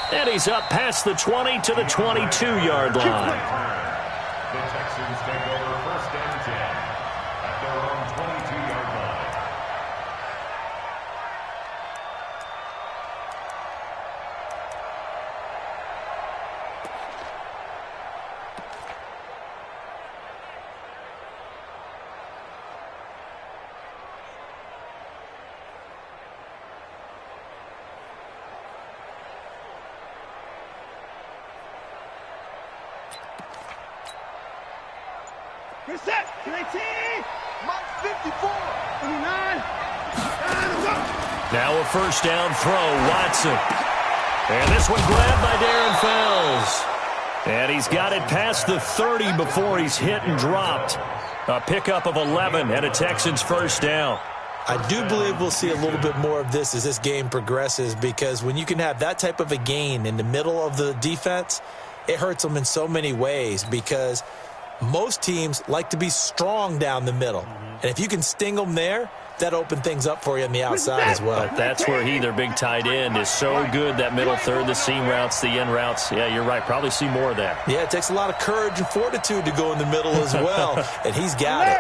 And he's up past the 20 to the 22-yard line. The Texans take over first and 10 at their own 22-yard line. Reset. 19. Mark 54. 29. Now a first down throw, Watson. And this one grabbed by Darren Fells. And he's got it past the 30 before he's hit and dropped. A pickup of 11 and a Texans first down. I do believe we'll see a little bit more of this as this game progresses, because when you can have that type of a gain in the middle of the defense, it hurts them in so many ways, because most teams like to be strong down the middle. And if you can sting them there, that opens things up for you on the outside as well. But that's where their big tight end, is so good, that middle third, the seam routes, the end routes. Yeah, you're right. Probably see more of that. Yeah, it takes a lot of courage and fortitude to go in the middle as well, and he's got it.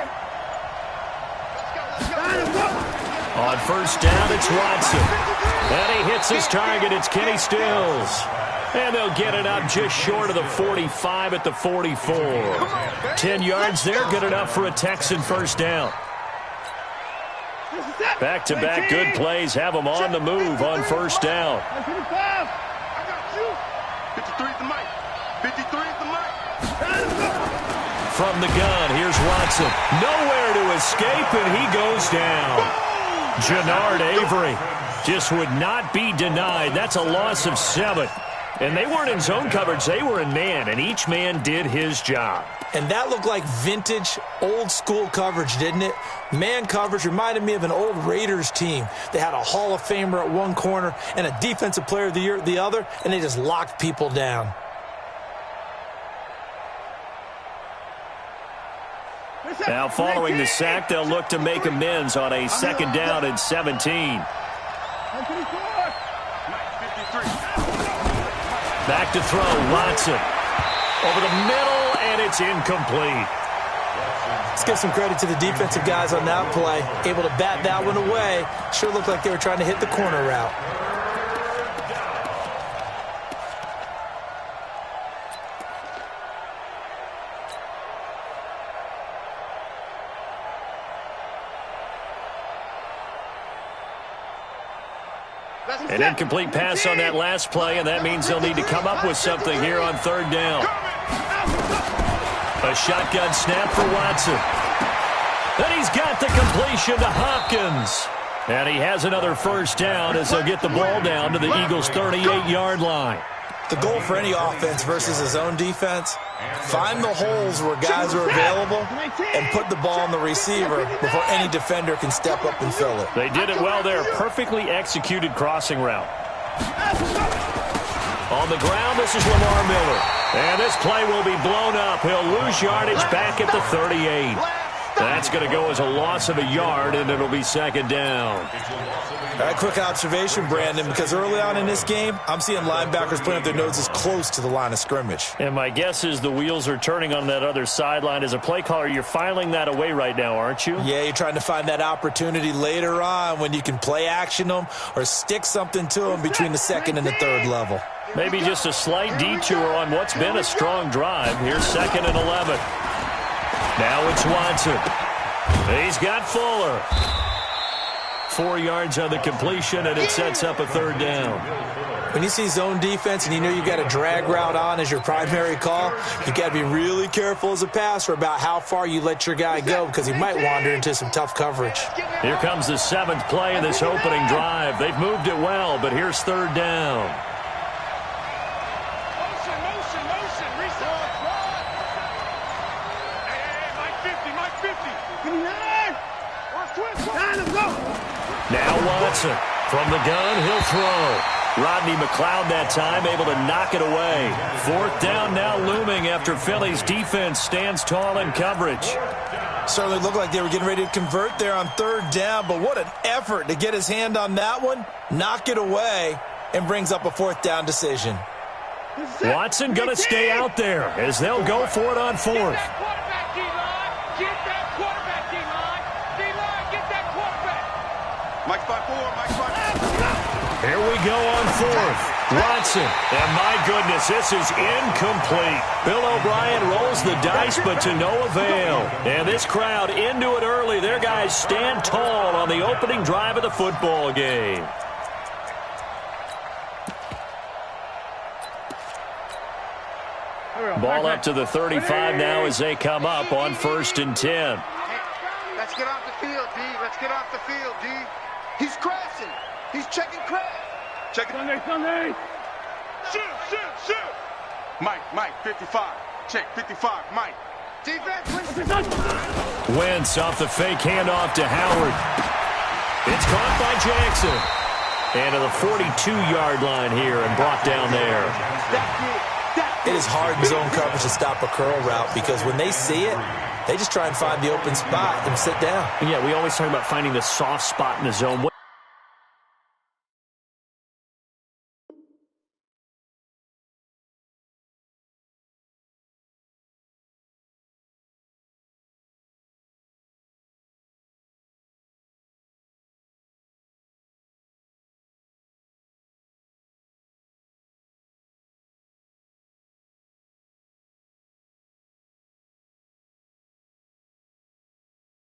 On first down, it's Watson. And he hits his target. It's Kenny Stills. And they'll get it up just short of the 45 at the 44. 10 yards there, good enough for a Texan first down. Back-to-back good plays have them on the move on first down. 53 at the mic. 53 at the mic. From the gun, here's Watson. Nowhere to escape, and he goes down. Jannard Avery just would not be denied. That's a loss of 7. And they weren't in zone coverage. They were in man, and each man did his job. And that looked like vintage, old-school coverage, didn't it? Man coverage reminded me of an old Raiders team. They had a Hall of Famer at one corner and a Defensive Player of the Year at the other, and they just locked people down. Now, following the sack, they'll look to make amends on a second down and 17. Back to throw, Watson. Over the middle, and it's incomplete. Let's give some credit to the defensive guys on that play. Able to bat that one away. Sure looked like they were trying to hit the corner route. An incomplete pass on that last play, and that means they'll need to come up with something here on third down. A shotgun snap for Watson. Then he's got the completion to Hopkins. And he has another first down as they'll get the ball down to the Eagles' 38-yard line. The goal for any offense versus his own defense, find the holes where guys are available and put the ball on the receiver before any defender can step up and fill it. They did it well there. Perfectly executed crossing route. On the ground, this is Lamar Miller. And this play will be blown up. He'll lose yardage back at the 38. That's going to go as a loss of a yard, and it'll be second down. All right, quick observation, Brandon, because early on in this game, I'm seeing linebackers putting up their noses close to the line of scrimmage. And my guess is the wheels are turning on that other sideline. As a play caller, you're filing that away right now, aren't you? Yeah, you're trying to find that opportunity later on when you can play action them or stick something to them between the second and the third level. Maybe just a slight detour on what's been a strong drive. Here's second and 11. Now it's Watson. He's got Fuller. 4 yards on the completion, and it sets up a third down. When you see zone defense and you know you got a drag route on as your primary call, you got to be really careful as a passer about how far you let your guy go, because he might wander into some tough coverage. Here comes the 7th play of this opening drive. They've moved it well, but here's third down. Now Watson. From the gun, he'll throw. Rodney McLeod that time able to knock it away. Fourth down now looming after Philly's defense stands tall in coverage. Certainly looked like they were getting ready to convert there on third down, but what an effort to get his hand on that one, knock it away, and brings up a 4th down decision. Watson going to stay out there as they'll go for it on 4th. Mike spot 4, Mike spot 4. Here we go on 4th. Watson, and my goodness, this is incomplete. Bill O'Brien rolls the dice, but to no avail. And this crowd into it early. Their guys stand tall on the opening drive of the football game. Ball up to the 35 now as they come up on 1st and 10. Let's get off the field, D. Let's get off the field, D. He's crashing. He's checking crash. Check it. Sunday. Shoot. Mike, 55. Check, 55, Mike. Defense, Wentz off the fake handoff to Howard. It's caught by Jackson. And to the 42-yard line here and brought down there. It is hard in zone coverage to stop a curl route because when they see it, they just try and find the open spot and sit down. Yeah, we always talk about finding the soft spot in the zone.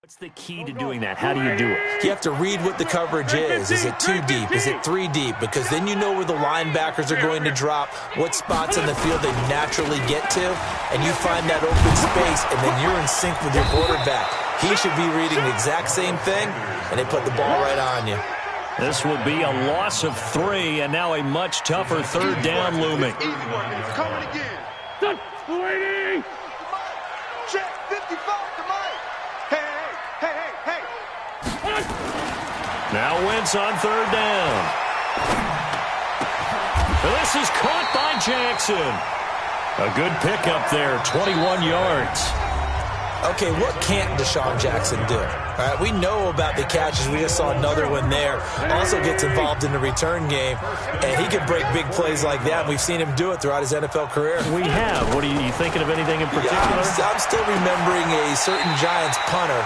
What's the key to doing that? How do you do it? You have to read what the coverage is. Is it 2 deep? Is it 3 deep? Because then you know where the linebackers are going to drop, what spots on the field they naturally get to, and you find that open space, and then you're in sync with your quarterback. He should be reading the exact same thing, and they put the ball right on you. This will be a loss of 3, and now a much tougher 3rd down looming. It's coming again. Waiting. Check, 55 to Mike. Hey. Now Wentz on 3rd down. This is caught by Jackson. A good pickup there, 21 yards. Okay, what can't Deshaun Jackson do? All right, we know about the catches. We just saw another one there. Also gets involved in the return game, and he can break big plays like that. We've seen him do it throughout his NFL career. We have. What are you thinking of anything in particular? Yeah, I'm still remembering a certain Giants punter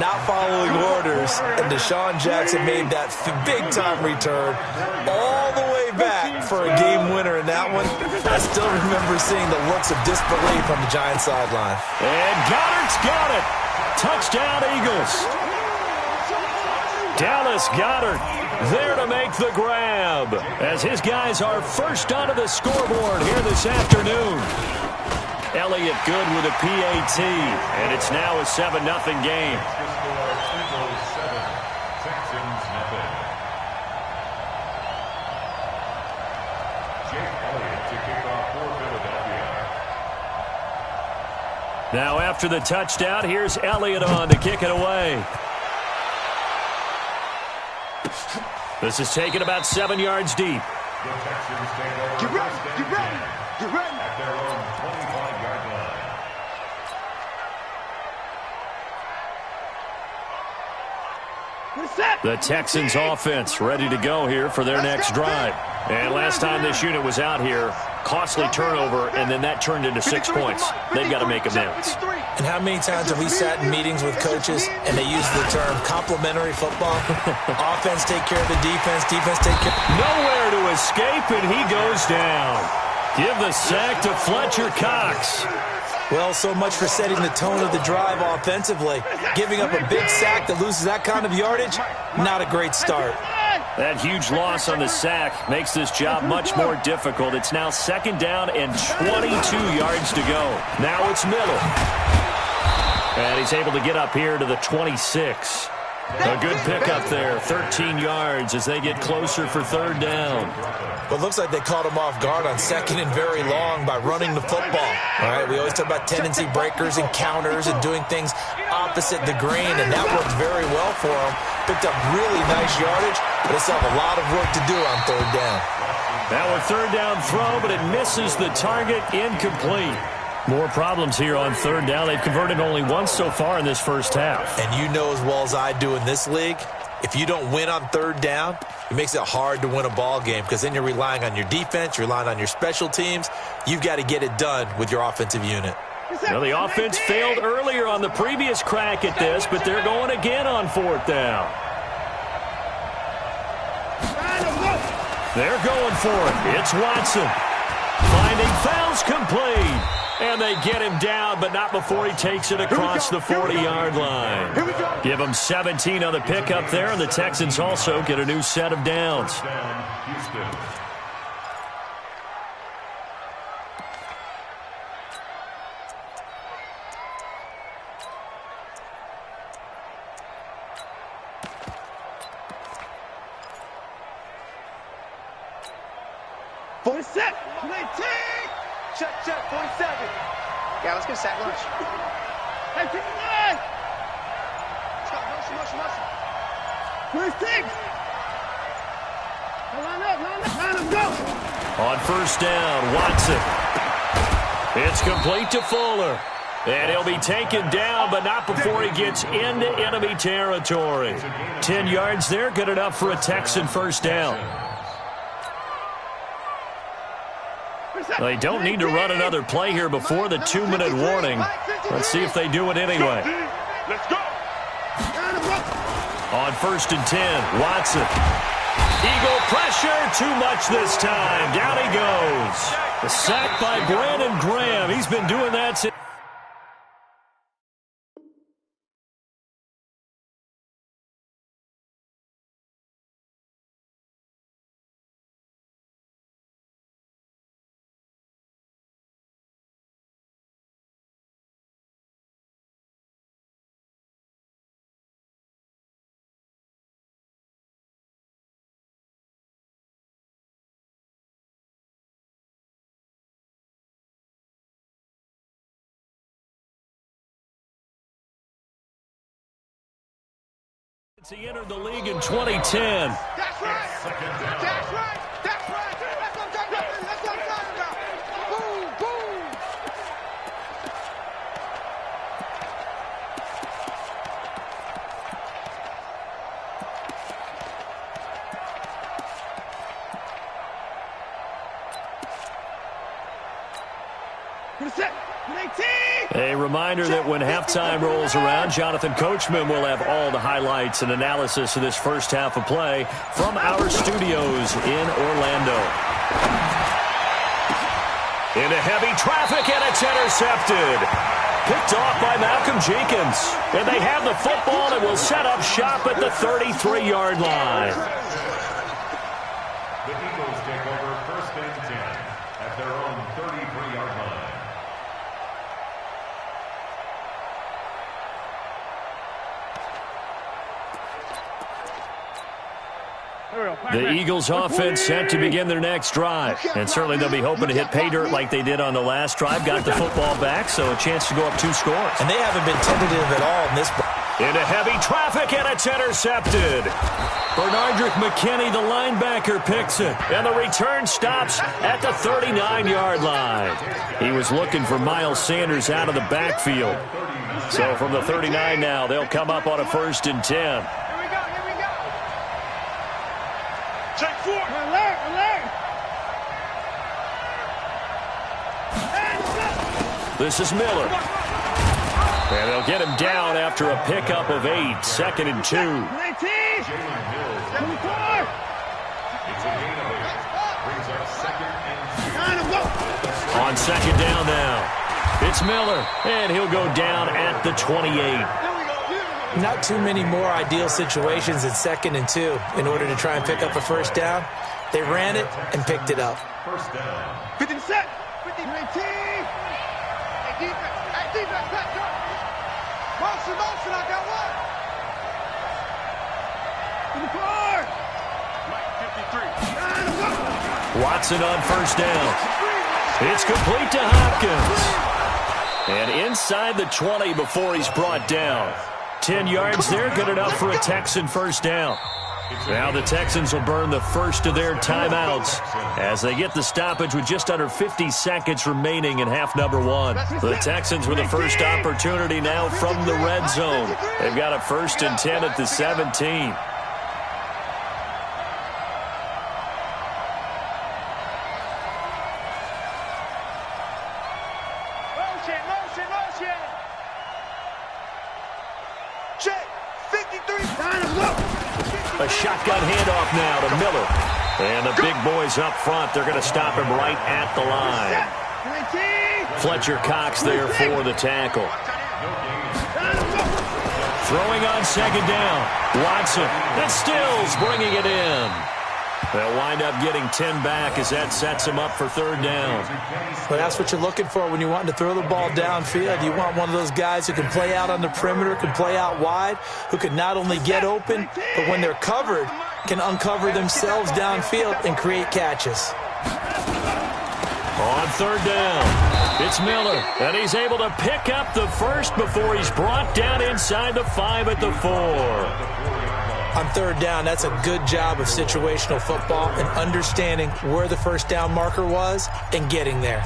not following orders, and Deshaun Jackson made that big-time return all the way back for a game winner in that one. I still remember seeing the looks of disbelief on the Giants sideline. And Goddard's got it. Touchdown, Eagles. Dallas Goedert there to make the grab as his guys are first onto the scoreboard here this afternoon. Elliott good with a PAT, and it's now a 7-0 game. Now after the touchdown, here's Elliott on to kick it away. This is taken about 7 yards deep. Get ready. At their own 25-yard line. The Texans offense ready to go here for their next drive. And last time this unit was out here, costly turnover, and then that turned into 6 points. They've got to make amends. And how many times have we sat in meetings with coaches and they use the term complementary football? Offense take care of the defense take care. Nowhere to escape, and he goes down. Give the sack to Fletcher Cox. Well, so much for setting the tone of the drive offensively. Giving up a big sack that loses that kind of yardage, not a great start. That huge loss on the sack makes this job much more difficult. It's now 2nd down and 22 yards to go. Now it's middle. And he's able to get up here to the 26. A good pickup there, 13 yards as they get closer for 3rd down. But it looks like they caught him off guard on 2nd and very long by running the football. All right, we always talk about tendency breakers and counters and doing things opposite the grain, and that worked very well for him. Picked up really nice yardage, but they still have a lot of work to do on 3rd down. Now a 3rd down throw, but it misses the target, incomplete. More problems here on 3rd down. They've converted only once so far in this first half. And you know as well as I do in this league, If you don't win on third down, it makes it hard to win a ball game because then you're relying on your defense, you're relying on your special teams. You've got to get it done with your offensive unit. Well, the offense failed earlier on the previous crack at this, but they're going again on fourth down. They're going for it. It's Watson. Finding fouls complete. And they get him down, but not before he takes it across the 40-yard line. Give him 17 on the pickup there, and the Texans also get a new set of downs. Check, 47. Yeah, let's get a sack lunch. Hey, 59! Let's go, motion. 26! Line up, go! On first down, Watson. It's complete to Fuller. And he'll be taken down, but not before he gets into enemy territory. 10 yards there, good enough for a Texan first down. They don't need to run another play here before the 2-minute warning. Let's see if they do it anyway. Let's go. On first and 10, Watson. Eagle pressure, too much this time. Down he goes. The sack by Brandon Graham. He's been doing that since. He entered the league in 2010. That's right. That's right. That's what I'm talking about. Boom. A reminder that when halftime rolls around, Jonathan Coachman will have all the highlights and analysis of this first half of play from our studios in Orlando. Into heavy traffic, and it's intercepted. Picked off by Malcolm Jenkins. And they have the football and will set up shop at the 33-yard line. The Eagles take over first and 10 at their own 33-yard line. The Eagles offense set to begin their next drive. And certainly they'll be hoping to hit pay dirt like they did on the last drive. Got the football back, so a chance to go up 2 scores. And they haven't been tentative at all in this. Into heavy traffic, and it's intercepted. Bernardrick McKinney, the linebacker, picks it. And the return stops at the 39-yard line. He was looking for Miles Sanders out of the backfield. So from the 39 now, they'll come up on a first and 10. Check 4. Alert. This is Miller. And they'll get him down after a pickup of 8. 2nd and 2. On second down now. It's Miller. And he'll go down at the 28. Not too many more ideal situations in 2nd and 2 in order to try and pick up a first down. They ran it and picked it up. First down. 50 set. 50, 19. Hey, defense, back up. Motion, I got one. 54. Mike, 53. Watson on first down. It's complete to Hopkins. And inside the 20 before he's brought down. 10 yards there, good enough for a Texan first down. Now the Texans will burn the first of their timeouts as they get the stoppage with just under 50 seconds remaining in half number 1. The Texans with the first opportunity now from the red zone. They've got a first and 10 at the 17. Check. 53. A shotgun handoff now to Miller. And the big boys up front, they're going to stop him right at the line. Fletcher Cox there for the tackle. Throwing on second down. Watson and Stills bringing it in. They'll wind up getting 10 back as that sets them up for third down. Well, that's what you're looking for when you want to throw the ball downfield. You want one of those guys who can play out on the perimeter, can play out wide, who can not only get open, but when they're covered, can uncover themselves downfield and create catches. On third down, it's Miller, and he's able to pick up the first before he's brought down inside the 5 at the 4. On third down, that's a good job of situational football and understanding where the first down marker was and getting there.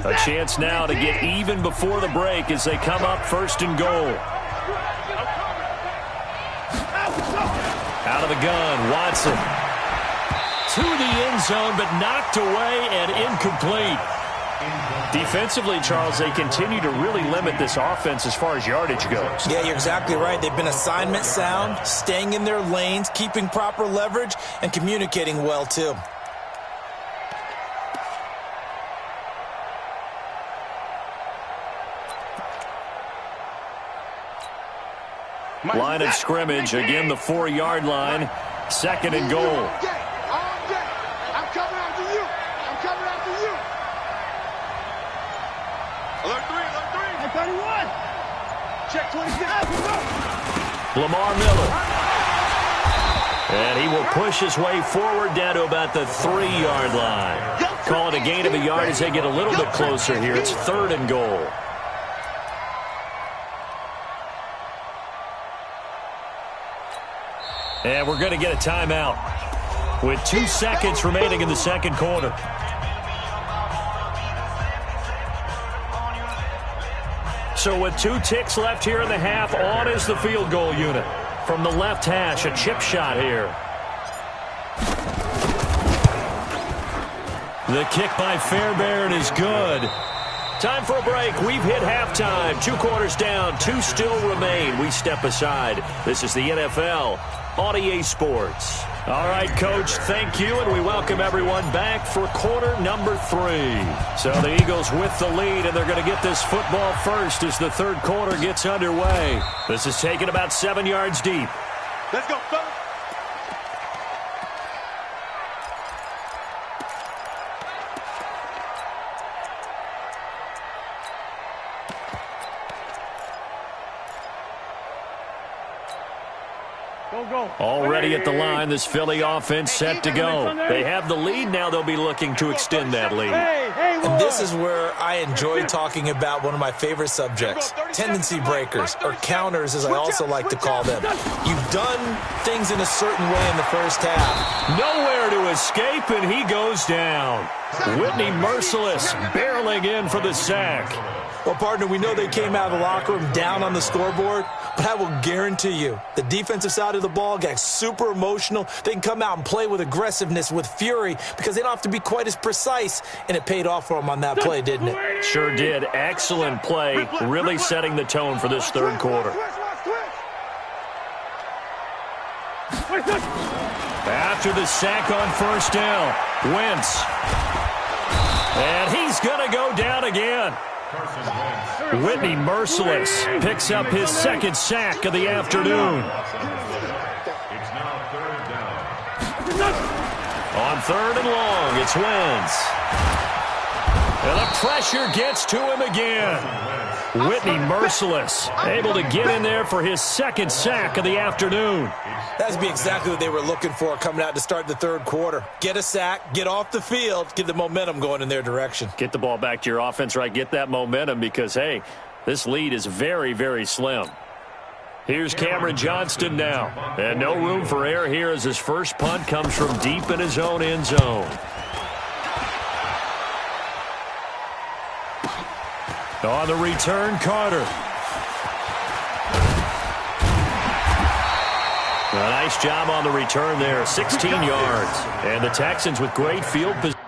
A chance now to get even before the break as they come up first and goal. Out of the gun, Watson. To the end zone, but knocked away and incomplete. Defensively, Charles, they continue to really limit this offense as far as yardage goes. Yeah, you're exactly right. They've been assignment sound, staying in their lanes, keeping proper leverage, and communicating well, too. Line of scrimmage, again the 4-yard line, second and goal. I'm coming after you. I'm coming after you. Alert 3, alert 3. 31. Check 26. Lamar Miller. And he will push his way forward down to about the 3-yard line. Call it a gain of a yard as they get a little bit closer here. It's third and goal. And we're going to get a timeout with 2 seconds remaining in the second quarter. So with 2 ticks left here in the half, on is the field goal unit. From the left hash, a chip shot here. The kick by Fairbairn is good. Time for a break. We've hit halftime. 2 quarters down, 2 still remain. We step aside. This is the NFL on EA Sports. All right, Coach, thank you, and we welcome everyone back for quarter number 3. So the Eagles with the lead, and they're going to get this football first as the third quarter gets underway. This is taken about 7 yards deep. Let's go, fellas. Already at the line, this Philly offense set to go. They have the lead now. They'll be looking to extend that lead. And this is where I enjoy talking about one of my favorite subjects, tendency breakers, or counters as I also like to call them. You've done things in a certain way in the first half. Nowhere to escape, and he goes down. Whitney Merciless barreling in for the sack. Well, partner, we know they came out of the locker room down on the scoreboard, but I will guarantee you the defensive side of the ball got super emotional. They can come out and play with aggressiveness, with fury, because they don't have to be quite as precise, and it paid off for them on that play, didn't it? Sure did. Excellent play, really setting the tone for this third quarter. After the sack on first down, Wentz. And he's going to go down again. Whitney Merciless picks up his second sack of the afternoon. It's now third down. On third and long, it's Wentz. And the pressure gets to him again. Whitney Merciless able to get in there for his second sack of the afternoon. That'd be exactly what they were looking for coming out to start the third quarter. Get a sack, get off the field, get the momentum going in their direction. Get the ball back to your offense, right? Get that momentum because, hey, this lead is very, very slim. Here's Cameron Johnston now. And no room for error here as his first punt comes from deep in his own end zone. On the return, Carter. A nice job on the return there, 16 yards. And the Texans with great field position.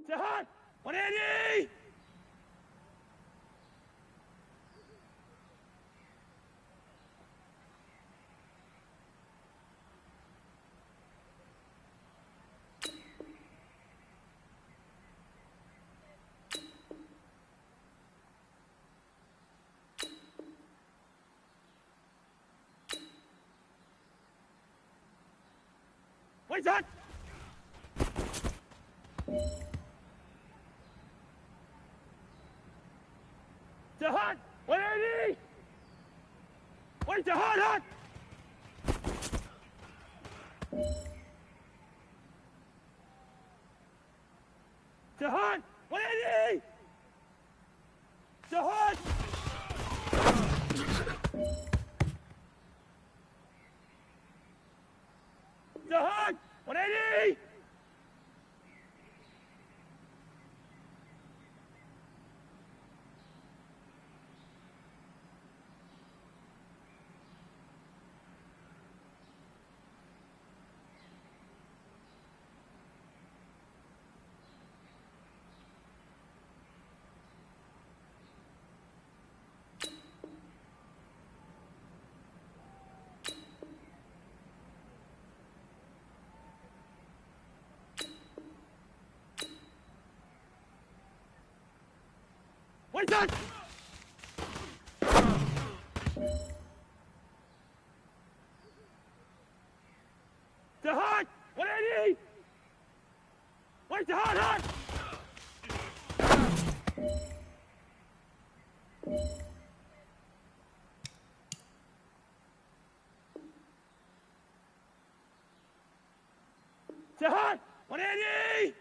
To hot. 180. Wait, hot. To hot. 180. Wait, to hot, hot. To hot. 180. To hot. To hot. 180. Wait, that! To hot! 180! Wait, to hot, hot! To hot! 180!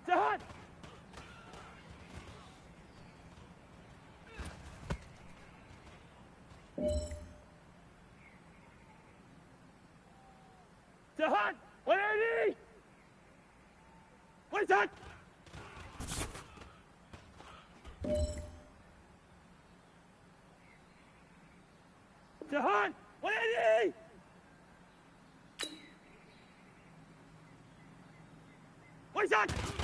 To hot! To hot! 180! What is that? To hot! 180! What is that?